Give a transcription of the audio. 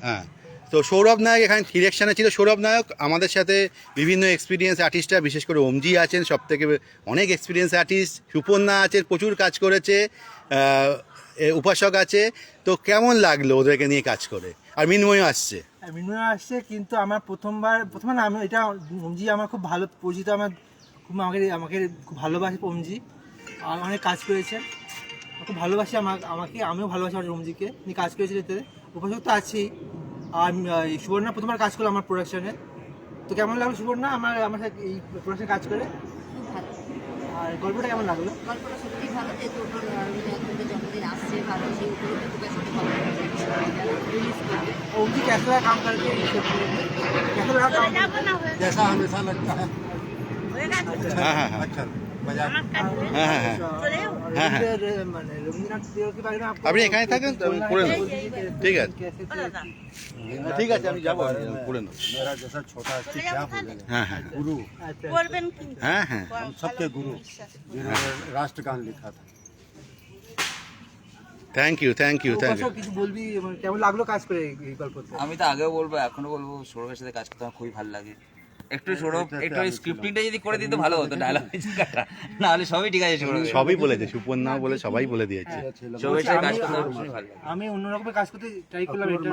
হ্যাঁ, তো সৌরভ নায়ক এখানে ডিরেকশানে ছিল। সৌরভ নায়ক আমাদের সাথে বিভিন্ন এক্সপিরিয়েন্স আর্টিস্টরা, বিশেষ করে ওমজি আছেন সবথেকে অনেক এক্সপিরিয়েন্স আর্টিস্ট, সুপর্ণা আছে, প্রচুর কাজ করেছে, উপাসক আছে। তো কেমন লাগলো ওদেরকে নিয়ে কাজ করে? আর মিনময়ও আসছে। মিনময় আসছে, কিন্তু আমার প্রথমে না, আমি এটা ওমজি আমার খুব ভালো পরিচিত, আমাকে খুব ভালোবাসে ওমজি, আর অনেক কাজ করেছে, খুব ভালোবাসি আমাকে, আমিও ভালোবাসি আমার ওমজিকে নিয়ে কাজ করেছে। এতে উপাসক তো আছেই, আর সুবর্ণা প্রথমবার কাজ করলো আমার প্রোডাকশনে। তো কেমন লাগলো সুবর্ণা আমার সাথে এই প্রোডাকশনে কাজ করে? খুব ভালো। আর গল্পটা কেমন লাগলো? গল্পটা সত্যি ভালো, যেহেতু ওর রবীন্দ্রনাথের জন্মদিন আসছে, ভালো সেই উপলক্ষে খুব সাথে ভালো রিলিজ করবে। ओमजी कैसा लगा काम करके? कैसा लगा काम करके? जैसा हमेशा लगता है। হ্যাঁ হ্যাঁ হ্যাঁ अच्छा मजा হ্যাঁ হ্যাঁ হ্যাঁ হ্যাঁ, হ্যাঁ। মানে রবীন্দ্রনাথ দেওর के बारे में आपको আপনি এখানে থাকেন তো আমি করে নেব। ঠিক আছে, ঠিক আছে, আমি যাবো, আমি করে নেব। मेरा जैसा छोटा अस्तित्व क्या बोलेगा। হ্যাঁ হ্যাঁ गुरु আচ্ছা হ্যাঁ হ্যাঁ हम सबके गुरु जिन्होंने राष्ट्रगान लिखा था। Thank you thank you thank you. উপাসক কিছু বলবি, মানে কেমন লাগলো কাজ করে এই গল্পতে? আমি তো আগেও বলবো, এখনো বলবো, সৌরভের সাথে কাজ করতে আমার খুবই ভালো লাগে। একটু সৌরভ একটু স্ক্রিপ্টিংটা যদি করে দিতে ভালো হতো, ডায়লগ না হলে সবই ঠিক আছে। সৌরভ সবই বলেছে, সুপর্ণাও বলে সবাই বলে দিয়েছে। সৌরভের সাথে কাজ করতে আমার ভীষণই ভালো লাগে। আমি অন্যরকমের কাজ করতে ট্রাই করলাম, এটা